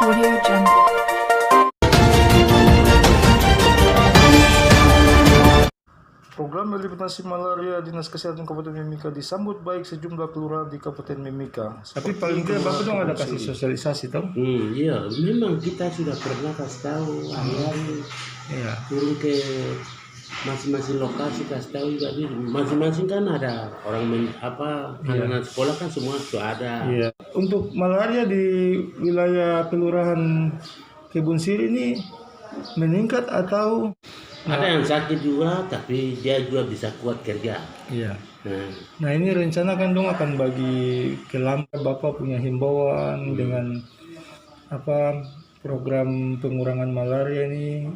Audio Jungle. Program eliminasi malaria Dinas Kesehatan Kabupaten Mimika disambut baik sejumlah kelurahan di Kabupaten Mimika. Tapi paling tidak Bapak dong ada kasih sosialisasi toh? Iya, memang kita sudah pernah kasih tahu hari-hari turun ke masing-masing lokasi kasih tahu juga di masing-masing kan ada orang anak sekolah kan semua sudah ada. Iya. Untuk malaria di wilayah Kelurahan Kebun Siri ini meningkat atau Ada yang sakit juga, tapi dia juga bisa kuat kerja. Iya. Nah ini rencana kan dong akan bagi ke Lampa. Bapak punya himbauan dengan program pengurangan malaria ini,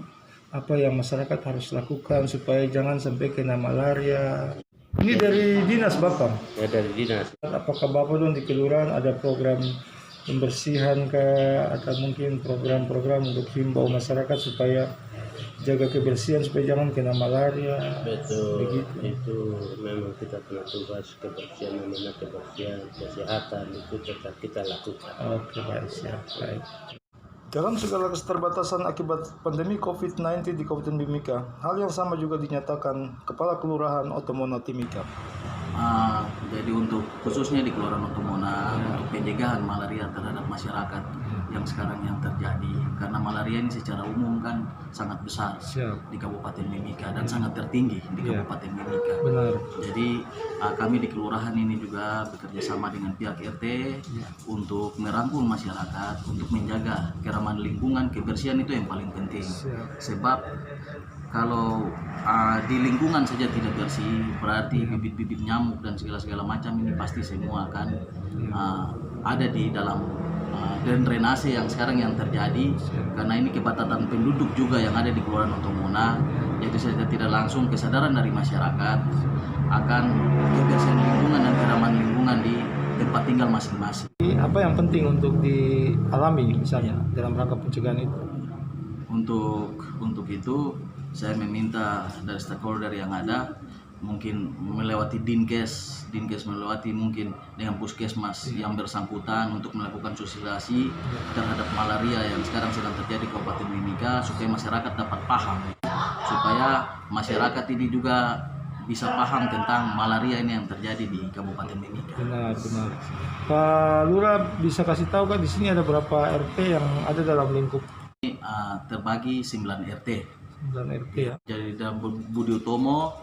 apa yang masyarakat harus lakukan supaya jangan sampai kena malaria. Ini dari dinas Bapak? Ya dari dinas. Apakah Bapak dong di kelurahan ada program pembersihan kah, atau mungkin program-program untuk himbau masyarakat supaya jaga kebersihan supaya jangan kena malaria? Betul. Begitu. Itu memang kita punya tugas kebersihan, namanya kebersihan kesehatan itu tetap kita lakukan. Oke, baik, siap, baik. Dalam segala keterbatasan akibat pandemi COVID-19 di Kabupaten Mimika, hal yang sama juga dinyatakan Kepala Kelurahan Otomona Timika. Jadi untuk khususnya di Kelurahan Otomona untuk pencegahan malaria terhadap masyarakat yang sekarang yang terjadi, karena malaria ini secara umum kan sangat besar di Kabupaten Mimika dan sangat tertinggi di Kabupaten Mimika. Benar. Jadi kami di kelurahan ini juga bekerja sama dengan pihak RT untuk merangkul masyarakat untuk menjaga keramaan lingkungan, kebersihan itu yang paling penting. Sebab kalau di lingkungan saja tidak bersih, berarti bibit-bibit nyamuk dan segala macam ini pasti semua akan ada di dalam drenase yang sekarang yang terjadi, karena ini kepadatan penduduk juga yang ada di Kelurahan Otomona, yaitu saja tidak langsung kesadaran dari masyarakat akan kebersihan lingkungan dan keramaan lingkungan di tempat tinggal masing-masing. Apa yang penting untuk dialami misalnya dalam rangka pencegahan itu? Untuk itu saya meminta dari stakeholder yang ada, mungkin melewati Dinkes melewati mungkin dengan puskesmas yang bersangkutan untuk melakukan sosialisasi terhadap malaria yang sekarang sedang terjadi di Kabupaten Mimika, supaya masyarakat dapat paham, supaya masyarakat ini juga bisa paham tentang malaria ini yang terjadi di Kabupaten Mimika. Benar. Pak Lurah bisa kasih tahu kan di sini ada berapa RT yang ada dalam lingkup? Ini terbagi 9 RT. 9 RT ya. Jadi dalam Budi Utomo,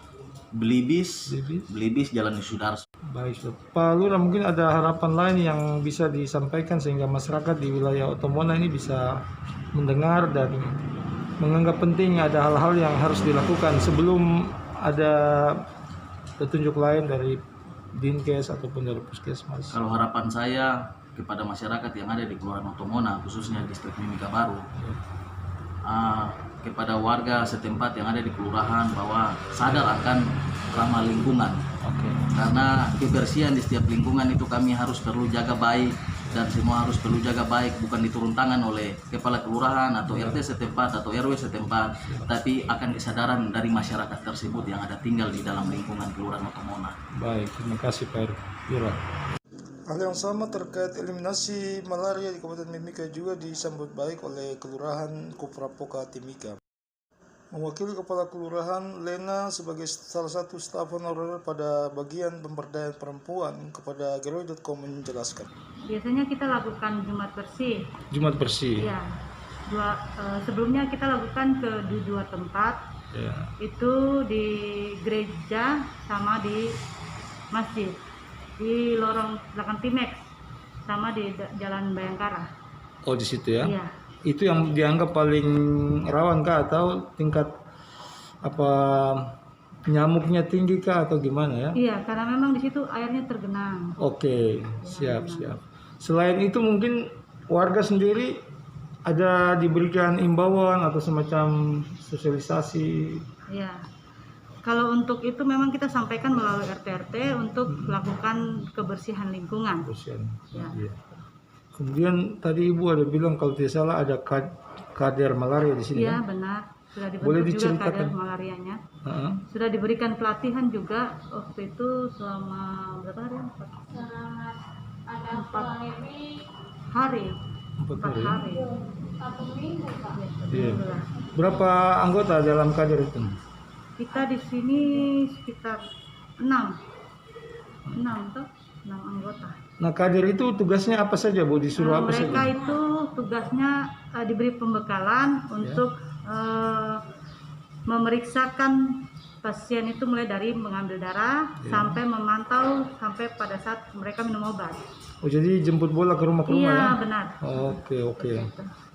Belibis, Jalan Sudarso. Baik, Pak Lurah, mungkin ada harapan lain yang bisa disampaikan sehingga masyarakat di wilayah Otomona ini bisa mendengar dan menganggap penting ada hal-hal yang harus dilakukan sebelum ada petunjuk lain dari Dinkes ataupun dari puskesmas. Kalau harapan saya kepada masyarakat yang ada di Kelurahan Otomona, khususnya distrik Mimika Baru, kepada warga setempat yang ada di kelurahan bahwa sadar akan ramah lingkungan. Karena kebersihan di setiap lingkungan itu kami harus perlu jaga baik, dan semua harus perlu jaga baik, bukan diturun tangan oleh kepala kelurahan atau RT setempat atau RW setempat, tapi akan kesadaran dari masyarakat tersebut yang ada tinggal di dalam lingkungan Kelurahan Otomona. Baik, terima kasih Pak Lurah. Hal yang sama terkait eliminasi malaria di Kabupaten Mimika juga disambut baik oleh Kelurahan Kuprapoka Timika. Mewakili Kepala Kelurahan, Lena sebagai salah satu staf honorer pada bagian pemberdayaan perempuan kepada Geroi.com menjelaskan. Biasanya kita lakukan Jumat bersih. Jumat bersih? Ya. Sebelumnya kita lakukan ke dua tempat. Ya. Itu di gereja sama di masjid. Di lorong belakang Timex sama di Jalan Bayangkara. Oh, di situ ya? Iya. Itu yang dianggap paling rawan kah, atau tingkat nyamuknya tinggi kah, atau gimana ya? Iya, karena memang di situ airnya tergenang. Oke, siap. Selain itu mungkin warga sendiri ada diberikan imbauan atau semacam sosialisasi? Iya. Kalau untuk itu memang kita sampaikan melalui RT-RT untuk melakukan kebersihan lingkungan. Ya. Kemudian tadi Ibu ada bilang kalau tidak salah ada kader malaria di sini. Iya, kan? benar. Sudah dibentuk Boleh juga diceritakan kader malarianya. Sudah diberikan pelatihan juga waktu itu selama berapa hari? 4 hari. 4 4 hari. hari. Iya. Minggu lah. Berapa anggota dalam kader itu? Kita di sini sekitar 6 anggota. Nah, kader itu tugasnya apa saja, Bu? Disuruh apa Mereka saja? itu tugasnya diberi pembekalan untuk memeriksakan pasien itu mulai dari mengambil darah sampai memantau sampai pada saat mereka minum obat. Oh, jadi jemput bola ke rumah Iya, ya? benar. Oke.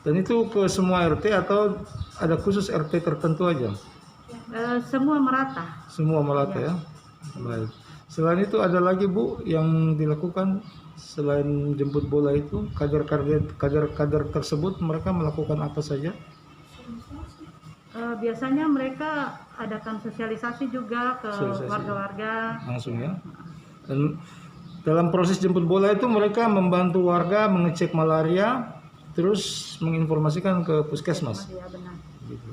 Dan itu ke semua RT atau ada khusus RT tertentu aja? Semua merata. Semua merata ya? Baik. Selain itu ada lagi, Bu, yang dilakukan selain jemput bola itu, kader tersebut mereka melakukan apa saja? Biasanya mereka adakan sosialisasi juga ke warga-warga. Langsung ya. Dan dalam proses jemput bola itu mereka membantu warga mengecek malaria, terus menginformasikan ke puskesmas. Iya, benar. Gitu.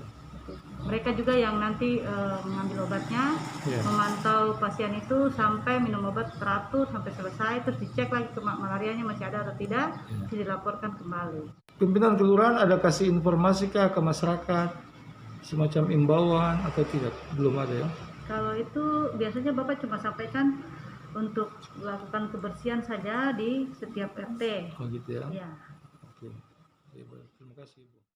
Mereka juga yang nanti mengambil obatnya, memantau pasien itu sampai minum obat teratur sampai selesai, terus dicek lagi ke malarianya masih ada atau tidak, terus dilaporkan kembali. Pimpinan kelurahan ada kasih informasi kah ke masyarakat, semacam imbauan atau tidak? Belum ada ya? Kalau itu biasanya Bapak cuma sampaikan untuk melakukan kebersihan saja di setiap RT. Oh gitu ya? Iya. Oke. Terima kasih, Bu.